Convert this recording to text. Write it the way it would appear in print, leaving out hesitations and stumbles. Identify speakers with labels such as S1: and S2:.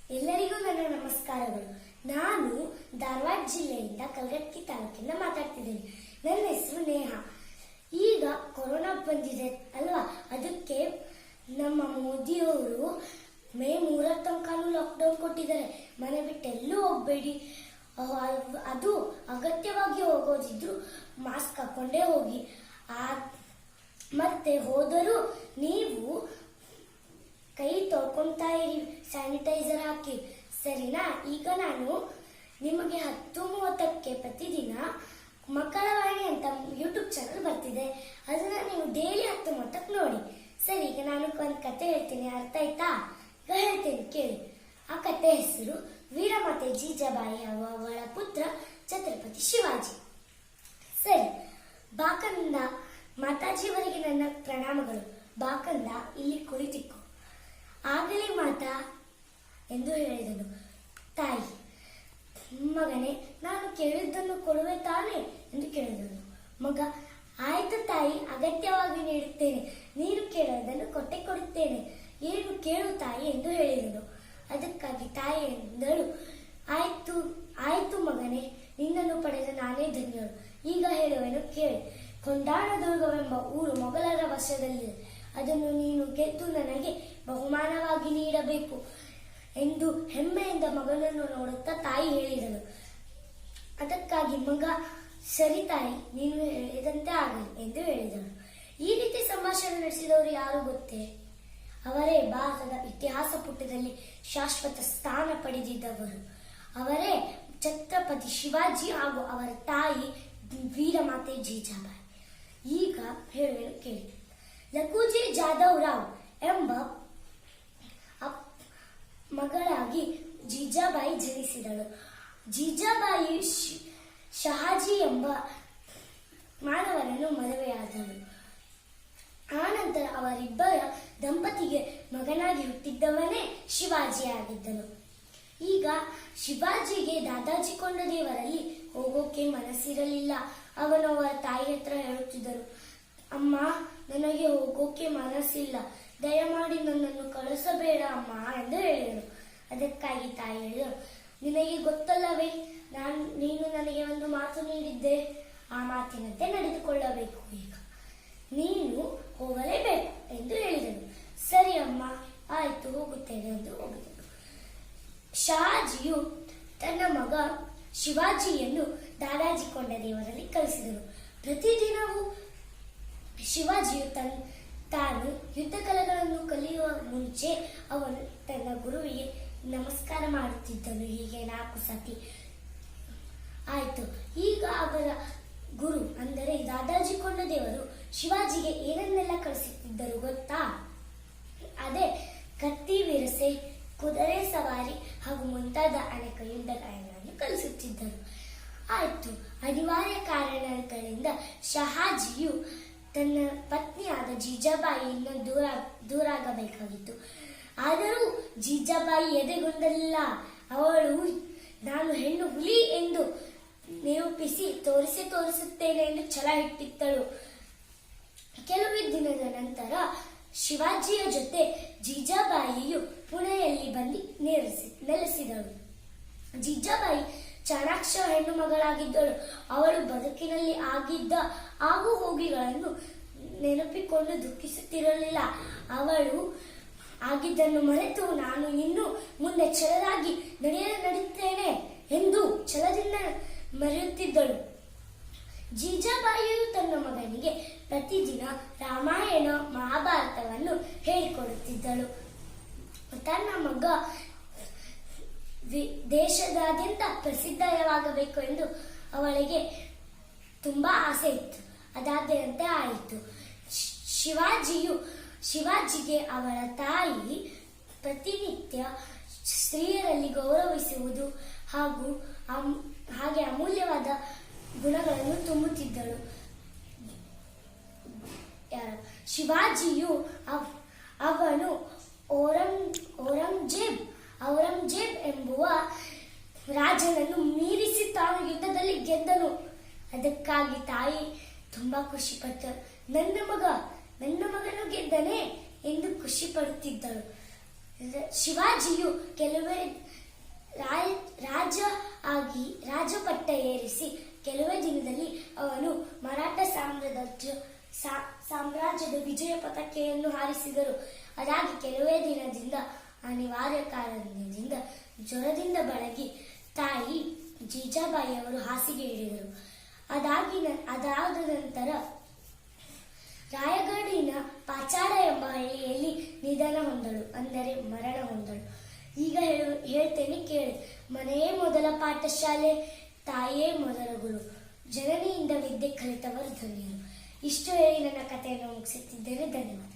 S1: ಎಲ್ಲರಿಗೂ ನನ್ನ ನಮಸ್ಕಾರಗಳು. ನಾನು ಧಾರವಾಡ ಜಿಲ್ಲೆಯಿಂದ ಕಲಘಟಕಿ ತಾಲೂಕಿಂದ ಮಾತಾಡ್ತಿದ್ದೇನೆ. ನನ್ನ ಹೆಸರು ನೇಹಾ. ಈಗ ಕೊರೋನಾ ಬಂದಿದೆ ಅಲ್ವಾ, ಅದಕ್ಕೆ ನಮ್ಮ ಮೋದಿಯವರು ಮೇ 3 ತನಕನೂ ಲಾಕ್ಡೌನ್ ಕೊಟ್ಟಿದ್ದಾರೆ. ಮನೆ ಬಿಟ್ಟು ಎಲ್ಲೂ ಹೋಗ್ಬೇಡಿ, ಅದು ಅಗತ್ಯವಾಗಿ ಹೋಗೋದಿದ್ರು ಮಾಸ್ಕ್ ಹಾಕೊಂಡೇ ಹೋಗಿ. ಮತ್ತೆ ಹೋದರೂ ನೀವು ಕೈ ತೊಳ್ಕೊಂತಾ ಇರಿ, ಸ್ಯಾನಿಟೈಸರ್ ಹಾಕಿ, ಸರಿನಾ? ಈಗ ನಾನು ನಿಮಗೆ 10:30ಕ್ಕೆ ಪ್ರತಿದಿನ ಮಕ್ಕಳ ವಾಣಿ ಅಂತ ಯೂಟ್ಯೂಬ್ ಚಾನಲ್ ಬರ್ತಿದೆ, ಅದನ್ನ ನೀವು ಡೈಲಿ 10:30ಕ್ಕೆ ನೋಡಿ. ಸರಿ, ಈಗ ನಾನು ಒಂದು ಕತೆ ಹೇಳ್ತೀನಿ, ಅರ್ಥ ಆಯ್ತಾ? ಈಗ ಹೇಳ್ತೀನಿ ಕೇಳಿ. ಆ ಕತೆ ಹೆಸರು ವೀರಮಾತೆ ಜೀಜಾಬಾಯಿ ಹಾಗೂ ಅವಳ ಪುತ್ರ ಛತ್ರಪತಿ ಶಿವಾಜಿ. ಸರಿ, ಬಾಕಂದ ಮಾತಾಜಿಯವರಿಗೆ ನನ್ನ ಪ್ರಣಾಮಗಳು. ಬಾಕಂದ, ಇಲ್ಲಿ ಕುಳಿತಿಕ್ಕೋ. ಆಗಲೇ ಮಾತಾ ಎಂದು ಹೇಳಿದನು. ತಾಯಿ, ಮಗನೇ, ನಾನು ಕೇಳಿದ್ದನ್ನು ಕೊಡುವೆ ತಾನೆ ಎಂದು ಕೇಳಿದನು. ಮಗ, ಆಯ್ತು ತಾಯಿ, ಅಗತ್ಯವಾಗಿ ನೀಡುತ್ತೇನೆ. ನೀನು ಕೇಳೋದನ್ನು ಕೊಡುತ್ತೇನೆ. ಏನು ಕೇಳು ತಾಯಿ ಎಂದು ಹೇಳಿದನು. ಅದಕ್ಕಾಗಿ ತಾಯಿ ಎಂದಳು, ಆಯ್ತು ಆಯ್ತು ಮಗನೇ, ನಿನ್ನನ್ನು ಪಡೆದ ನಾನೇ ಧನ್ಯಳು. ಈಗ ಹೇಳುವೆನು ಕೇಳಿ. ಕೊಂಡಾಣದುರ್ಗವೆಂಬ ಊರು ಮೊಘಲರ ವಶದಲ್ಲಿದೆ. ಅದನ್ನು ನೀನು ಗೆದ್ದು ನನಗೆ ಬಹುಮಾನವಾಗಿ ನೀಡಬೇಕು ಎಂದು ಹೆಮ್ಮೆಯಿಂದ ಮಗನನ್ನು ನೋಡುತ್ತಾ ತಾಯಿ ಹೇಳಿದಳು. ಅದಕ್ಕಾಗಿ ಮಗ, ಸರಿ ತಾಯಿ, ನೀನು ಹೇಳಿದಂತೆ ಆಗಲಿ ಎಂದು ಹೇಳಿದಳು. ಈ ರೀತಿ ಸಂಭಾಷಣೆ ನಡೆಸಿದವರು ಯಾರು ಗೊತ್ತೇ? ಅವರೇ ಭಾರತದ ಇತಿಹಾಸ ಪುಟದಲ್ಲಿ ಶಾಶ್ವತ ಸ್ಥಾನ ಪಡೆದಿದ್ದವರು. ಅವರೇ ಛತ್ರಪತಿ ಶಿವಾಜಿ ಹಾಗೂ ಅವರ ತಾಯಿ ವೀರಮಾತೆ ಜೀಜಾಬಾಯಿ. ಈಗ ಹೇಳುವೆನು ಕೇಳಿ. ಲಖುಜಿ ಜಾಧವ್ ರಾವ್ ಎಂಬ ಮಗಳಾಗಿ ಜೀಜಾಬಾಯಿ ಜನಿಸಿದಳು. ಜೀಜಾಬಾಯಿ ಶಹಾಜಿ ಎಂಬ ಮಾನವರನ್ನು ಮದುವೆಯಾದಳು. ಆನಂತರ ಅವರಿಬ್ಬರ ದಂಪತಿಗೆ ಮಗನಾಗಿ ಹುಟ್ಟಿದ್ದವನೇ ಶಿವಾಜಿಯಾಗಿದ್ದನು. ಈಗ ಶಿವಾಜಿಗೆ ದಾದಾಜಿ ಕೊಂಡದೇವರಲ್ಲಿ ಹೋಗೋಕೆ ಮನಸ್ಸಿರಲಿಲ್ಲ. ಅವನು ಅವರ ತಾಯಿ ಹತ್ರ ಹೇಳುತ್ತಿದ್ದರು, ಅಮ್ಮ, ನನಗೆ ಹೋಗೋಕೆ ಮನಸ್ಸಿಲ್ಲ, ದಯಮಾಡಿ ನನ್ನನ್ನು ಕಳಿಸಬೇಡ ಅಮ್ಮ ಎಂದು ಹೇಳಿದರು. ಅದಕ್ಕಾಗಿ ತಾಯಿ ಹೇಳಿದರು, ನಿನಗೆ ಗೊತ್ತಲ್ಲವೇ, ನೀನು ನನಗೆ ಒಂದು ಮಾತು ನೀಡಿದ್ದೆ, ಆ ಮಾತಿನಂತೆ ನಡೆದುಕೊಳ್ಳಬೇಕು. ಈಗ ನೀನು ಹೋಗಲೇಬೇಕು ಎಂದು ಹೇಳಿದನು. ಸರಿ ಅಮ್ಮ, ಆಯ್ತು, ಹೋಗುತ್ತೇನೆ ಎಂದು ಹೋಗಿದನು. ಶಹಾಜಿಯು ತನ್ನ ಮಗ ಶಿವಾಜಿಯನ್ನು ದಾದಾಜಿ ಕೊಂಡದೇವರಲ್ಲಿ ಕಳಿಸಿದನು. ಪ್ರತಿದಿನವೂ ಶಿವಾಜಿಯು ತಾನು ಯುದ್ಧ ಕಲೆಗಳನ್ನು ಕಲಿಯುವ ಮುಂಚೆ ಅವನು ತನ್ನ ಗುರುವಿಗೆ ನಮಸ್ಕಾರ ಮಾಡುತ್ತಿದ್ದನು. ಹೀಗೆ 4 ಸತಿ ಆಯ್ತು. ಈಗ ಅವರ ಗುರು ಅಂದರೆ ದಾದಾಜಿ ಕೊಂಡದೇವರು ಶಿವಾಜಿಗೆ ಏನನ್ನೆಲ್ಲ ಕಳಿಸುತ್ತಿದ್ದರು ಗೊತ್ತಾ? ಅದೇ ಕತ್ತಿ ವಿರಸೆ, ಕುದುರೆ ಸವಾರಿ ಹಾಗೂ ಮುಂತಾದ ಅನೇಕ ಯುದ್ಧ ಕಲೆಗಳನ್ನು ಕಲಿಸುತ್ತಿದ್ದರು. ಆಯ್ತು. ಅನಿವಾರ್ಯ ಕಾರಣಗಳಿಂದ ಶಹಾಜಿಯು ತನ್ನ ಪತ್ನಿಯಾದ ಜೀಜಾಬಾಯಿಯಿಂದ ದೂರಾಗಬೇಕಾಗಿತ್ತು. ಆದರೂ ಜೀಜಾಬಾಯಿ ಎದೆಗೊಂಡಲಿಲ್ಲ. ಅವಳು ನಾನು ಹೆಣ್ಣು ಹುಲಿ ಎಂದು ನಿರೂಪಿಸಿ ತೋರಿಸುತ್ತೇನೆ ಎಂದು ಛಲ ಇಟ್ಟಿದ್ದಳು. ಕೆಲವೇ ದಿನದ ನಂತರ ಶಿವಾಜಿಯ ಜೊತೆ ಜೀಜಾಬಾಯಿಯು ಪುಣೆಯಲ್ಲಿ ಬಂದು ನೆಲೆಸಿದಳು. ಜೀಜಾಬಾಯಿ ಚಾಣಾಕ್ಷ ಹೆಣ್ಣು ಮಗಳಾಗಿದ್ದಳು. ಅವಳು ಬದುಕಿನಲ್ಲಿ ಆಗಿದ್ದ ಆಗು ಹೋಗಿಗಳನ್ನು ನೆನಪಿಕೊಂಡು ದುಃಖಿಸುತ್ತಿರಲಿಲ್ಲ. ಅವಳು ಆಗಿದ್ದನ್ನು ಮರೆತು ನಾನು ಇನ್ನು ಮುಂದೆ ಛಲದಾಗಿ ನಡೆಯುತ್ತೇನೆ ಎಂದು ಛಲದಿಂದ ಮೆರೆಯುತ್ತಿದ್ದಳು. ಜೀಜಾಬಾಯಿಯು ತನ್ನ ಮಗನಿಗೆ ಪ್ರತಿದಿನ ರಾಮಾಯಣ ಮಹಾಭಾರತವನ್ನು ಹೇಳಿಕೊಡುತ್ತಿದ್ದಳು. ತನ್ನ ಮಗ ದೇಶದಾದ್ಯಂತ ಪ್ರಸಿದ್ಧವಾಗಬೇಕು ಎಂದು ಅವಳಿಗೆ ತುಂಬಾ ಆಸೆ ಇತ್ತು. ಅದಾದಂತೆ ಆಯಿತು. ಶಿವಾಜಿಗೆ ಅವಳ ತಾಯಿ ಪ್ರತಿನಿತ್ಯ ಸ್ತ್ರೀಯರಲ್ಲಿ ಗೌರವಿಸುವುದು ಹಾಗೆ ಅಮೂಲ್ಯವಾದ ಗುಣಗಳನ್ನು ತುಂಬುತ್ತಿದ್ದಳು. ಶಿವಾಜಿಯು ಅವನು ಔರಂಗಜೇಬ್ ಎಂಬುವ ರಾಜನನ್ನು ಮೀರಿಸಿ ತಾನು ಯುದ್ಧದಲ್ಲಿ ಗೆದ್ದನು. ಅದಕ್ಕಾಗಿ ತಾಯಿ ತುಂಬಾ ಖುಷಿ ಪಟ್ಟಳು. ನನ್ನ ಮಗನು ಗೆದ್ದನೆ ಎಂದು ಖುಷಿ ಪಡುತ್ತಿದ್ದಳು. ಶಿವಾಜಿಯು ಕೆಲವೇ ರಾಜ ಪಟ್ಟ ಏರಿಸಿ ಕೆಲವೇ ದಿನದಲ್ಲಿ ಅವನು ಮರಾಠ ಸಾಮ್ರಾಜ್ಯದ ವಿಜಯ ಪತಾಕೆಯನ್ನು ಹಾರಿಸಿದರು. ಅದಾಗಿ ಕೆಲವೇ ದಿನದಿಂದ ಅನಿವಾರ್ಯ ಕಾರಣದಿಂದ ಜ್ವರದಿಂದ ಬಳಗಿ ತಾಯಿ ಜೀಜಾಬಾಯಿ ಅವರು ಹಾಸಿಗೆ ಹಿಡಿದರು. ಅದಾದ ನಂತರ ರಾಯಗಢಿನ ಪಾಚಾಡ ಎಂಬ ಹಳ್ಳಿಯಲ್ಲಿ ನಿಧನ ಹೊಂದಳು, ಅಂದರೆ ಮರಣ ಹೊಂದಳು. ಈಗ ಹೇಳ್ತೇನೆ ಕೇಳಿ. ಮನೆಯೇ ಮೊದಲ ಪಾಠಶಾಲೆ, ತಾಯಿಯೇ ಮೊದಲ ಗುರು, ಜನನಿಯಿಂದ ವಿದ್ಯೆ ಕಲಿತವರು ಧನ್ಯರು. ಇಷ್ಟು ಹೇಳಿ ನನ್ನ ಕಥೆಯನ್ನು ಮುಗಿಸುತ್ತಿದ್ದೇನೆ. ಧನ್ಯವಾದ.